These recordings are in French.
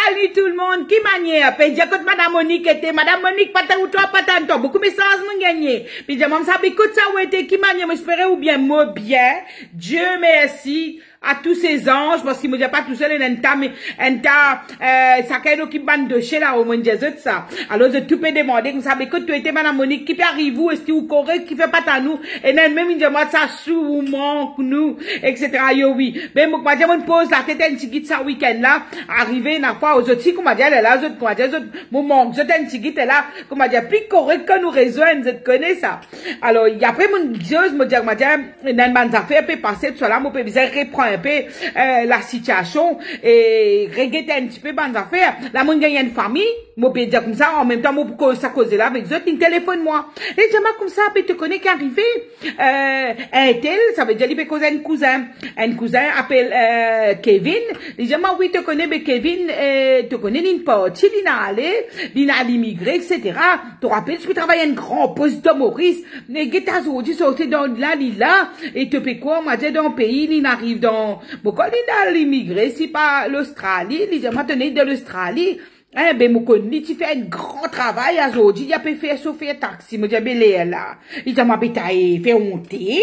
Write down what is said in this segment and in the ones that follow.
Salut tout le monde, qui manière? Puis j'ai écoute Madame Monique était, Madame Monique, pas ou toi, pas tant, beaucoup de messages m'ont gagné. Puis j'ai même ça, écoute ça, où était, qui manière, m'espérer ou bien, moi bien, Dieu merci. À tous ces anges, parce qu'il me dit pas tout seul, ça caille qui bande de chez là, au monde Jésus, ça. Alors, je tout peux demander, comme ça, écoute, tu étais Madame Monique, qui peut arriver, où est-ce que vous correct, qui fait pas à nous, et même, il dit, moi, ça sous, manque, nous, etc. Yo, oui. Mais, moi, je me pose la tête, un petit ça, week-end là, arrivé, une fois, aux autres, comme elle est là, aux autres, comme elle dit, mon manque, je un petit est là, comme elle dit, plus correct que nous rejoindre, je connais ça. Alors, après, mon Dieu, me dit, une bonne affaire, peut passer, tout ça, mon peut bien reprendre un peu la situation et regretter un petit peu bonnes affaires. Là, mon gagne une famille, moi peut dire comme ça, en même temps, moi pour ça cause là avec eux, il téléphone moi. Et je comme ça, peut te connaître qu'arrivé, un tel, ça veut dire il peut causer un cousin appelle Kevin. Il dit oui te connais, mais Kevin te connais n'importe, il n'a allé, il a l'immigré, etc. Tu rappelles, tu peux travailler un grand poste de Maurice, les guettes aujourd'hui sortent dans là, et te paie quoi, moi j'ai dans un pays, il arrive dans bon, quand il a l'immigré, c'est pas l'Australie, il dit, maintenant, de l'Australie, hein, ben, mon connu, tu fais un grand travail aujourd'hui, il a pu faire chauffer un taxi, moi, j'ai belé là. Il dit, moi, fais honter,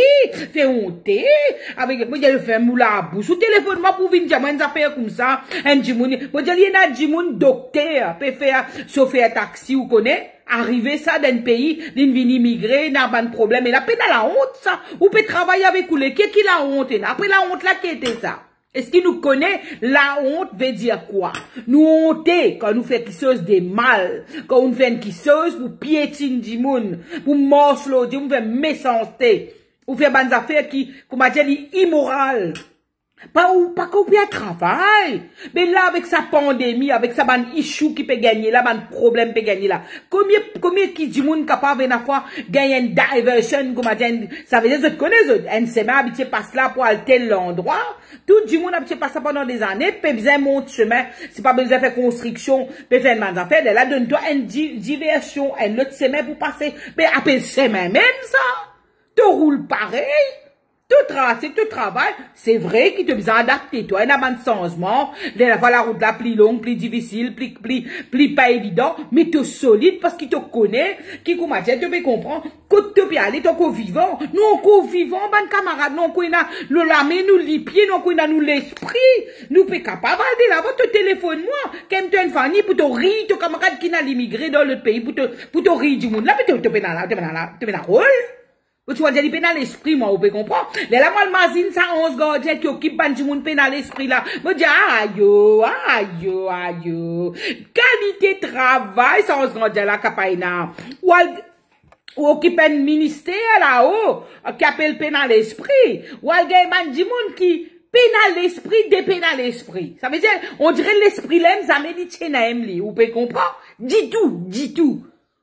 avec, moi, j'ai fait un moulin à bouche, au téléphone, moi, pour venir, moi, une affaire comme ça, un djimoun, moi, j'ai dit, un djimoun docteur, peut faire chauffer un taxi, vous connaissez? Arriver ça d'un pays, d'une ville immigrée, n'a pas de problème. Et là, peut la honte, ça. Ou peut travailler avec vous, qui la honte, et après la honte, là, qui était ça? Est-ce qu'il nous connaît? La honte veut dire quoi? Nous honter quand nous faisons quelque chose de mal. Quand on fait quelque chose pour piétiner du monde, pour morceler, pour faire méchanceté. Ou faire des affaires qui, comme on dit, immorales. Pas qu'on peut travail. Mais là, avec sa pandémie, avec sa ban issue qui peut gagner là, ban problème peut gagner là. Combien qui du monde capable une fois gagner une diversion, comme dit, ça veut dire, je connais, un semaine habitué passe là pour aller tel endroit. Tout du monde habitué passe là pendant des années, peut besoin monter chemin, c'est pas besoin de faire construction, peut faire une affaire, là, donne-toi une diversion, un autre semaine pour passer, mais après semaine même ça, te roule pareil. Tout travail, c'est vrai qu'il te besoin d'adapter, toi, il y a un changement, la fois la route là, plus longue, plus difficile, plus pas évident, mais tu es solide parce qu'il te connaît, qui, comme tu peux comprendre, que tu peux aller, tu es vivant, nous, on est vivant, ban camarade, nous, on a la main, nous, les pieds, nous, on a nous l'esprit, nous, peut capable de là, votre téléphone, moi, quand tu as une famille, pour te rire, ton camarade qui n'a l'immigré dans le pays, pour te rire du monde, là, mais tu peux la rôle. Tu vois, j'ai pénal l'esprit, moi, vous pouvez comprendre. Là, moi, le mazine, ça, 11 gars, qui occupe pas du monde pénal l'esprit, là. Moi, je dis, aïe. Qualité de travail, ça, 11 gars, là, capaïna. Ou occupe un ministère, là-haut, qui appelle pénal l'esprit. Ou al gagne du monde qui, pénal l'esprit, dépénal l'esprit. Ça veut dire, on dirait l'esprit l'aime, ça me dit, vous pouvez comprendre? Dis tout.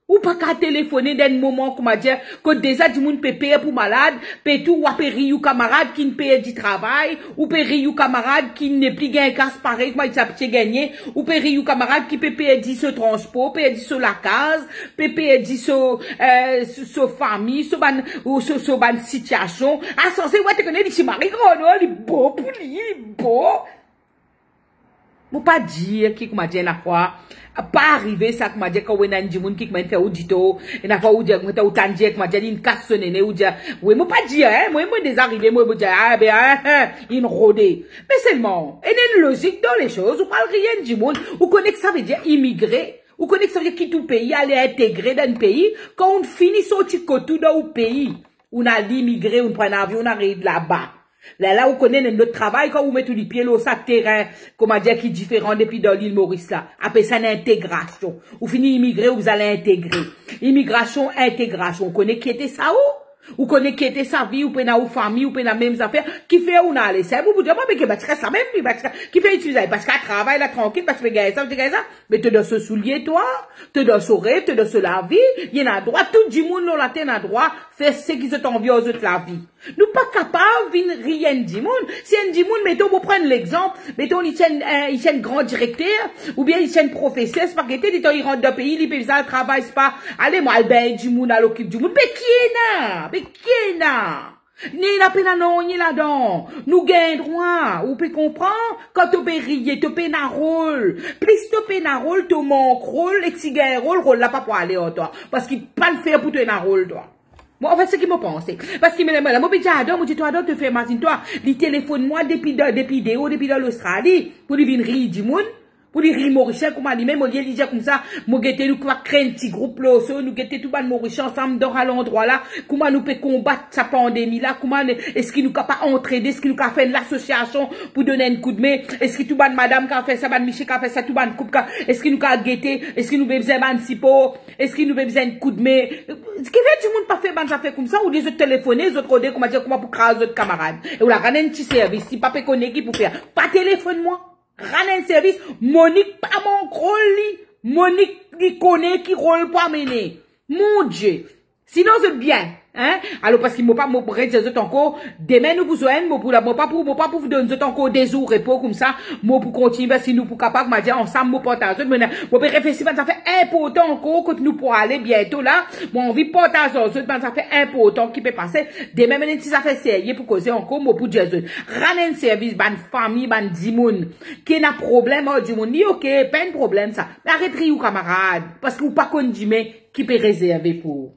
Ou pas qu'à téléphoner d'un moment, comme à dire, que déjà du monde peut payer pour malade, peut tout, ou peut rire ou camarade qui ne paye du travail, ou peut rire ou camarade qui n'est plus gain casse pareil, moi, il s'est gagné, ou peut rire ou camarade qui peut payer du ce transport, payer du ce la case, peut payer du ce famille, ce ban situation. Ah, censé, ouais, tu connais, il Marie Gros, il est beau pour lui, il est beau. Vous pas dire qui, comme a dit, la fois, pas arriver ça, comme a dit, quand on a un monde qui m'a fait audito, et la fois où dire, moi, autant dire, comme a dit, une casse sonné, ou dire, oui, moi pas dire, hein, moi, déjà arrivé, moi, dire, ah, ben, une rodée. Mais seulement, il y a une logique dans les choses, ou parle rien du monde, ou connaît que ça veut dire immigrer, ou connaît que ça veut dire quitter le pays, aller intégrer dans le pays, quand on finit sortir côté dans le pays, on a l'immigré, on prend un avion, on arrive là-bas. Là, vous connaissez notre travail, quand vous mettez les pieds, là, ça terrain, comment dire, qui est différent depuis dans l'île Maurice, là. Après ça, l'intégration. Vous finissez immigrer, vous allez intégrer. Immigration, intégration. Vous connaissez qui était ça, ou? Vous connaissez qui était sa vie, ou prenez ou famille, ou prenez la même affaire, qui fait ou n'a les c'est vous dire, mais que, ça même, qui fait utiliser, parce qu'à travail, là, tranquille, parce que, mais tu dois se soulier, toi, tu dois se rêver, tu dois se laver, il y en a droit, tout du monde, là, t'en a droit, faire ce qui se t'envie aux autres la vie. Nous pas capables de rien du monde. Si un du monde, mettons, vous prenez l'exemple, mettons, il y a un grand directeur, ou bien il y a un professeur, c'est pas qu'il était, il rentre d'un pays, il peut ça, le travail, c'est pas, allez, moi, le bain du monde, à l'occupe du monde, mais qui est là? Ni la peine non, ni là-dedans. Nous gagnons droit. Ou peut comprendre, quand tu peux rire, tu peux na rôle. Plus tu peux na rôle, tu manques rôle, et si gagne rôle là pas pour aller en toi. Parce qu'il pas le faire pour te na rôle, toi. Moi, en fait, c'est ce qui me pense. Parce qu'il me dit, moi, tu adore te faire, imagine-toi, il téléphone moi depuis l'Australie, pour lui venir rire du monde. Pour les rimes Mauricien, comme on dit, même, on dit comme ça, nous guetter, nous, quoi, créer un petit groupe, là, nous guetter tout le monde Mauricien ensemble, dans à l'endroit là, comment nous peut combattre sa pandémie là, comment, est-ce qu'il nous capable entraider, est-ce qu'il nous capable faire l'association pour donner un coup de main, est-ce que tout le monde madame qui a fait ça, madame Michel qui a fait ça, tout le monde coupe, est-ce qu'il nous capable guetter, est-ce qu'il nous besoin d'un sipo, est-ce qu'il nous besoin un coup de main, ce qui fait, tout le monde pas fait, ça fait comme ça, ou des autres téléphoner, les autres coder, comment dire, comment pour créer les autres camarades, et ou la ramener un petit service, si papa connaît qui pour faire, pas téléphone-moi. Rane un service, Monique pas mon rôle, Monique qui connaît qui rôle pas mener. Mon Dieu. Sinon c'est bien, hein? Alors parce qu'il m'a pas mon autres encore demain nous besoin moi pas pour vous donner encore des jours repos comme ça, moi pour continuer si nous pour capable m'a dit ensemble moi partager maintenant moi réfléchir ça fait important encore que nous pour aller bientôt là, moi envie partager ça fait important qui peut passer demain même si ça fait sérieux pour causer encore moi pour Jésus. Rane un service ban famille ban dimoun qui n'a problème du monde ni OK, pas de problème ça. Arrêtez ou camarade parce que vous pas qu'on dit mais qui peut réserver pour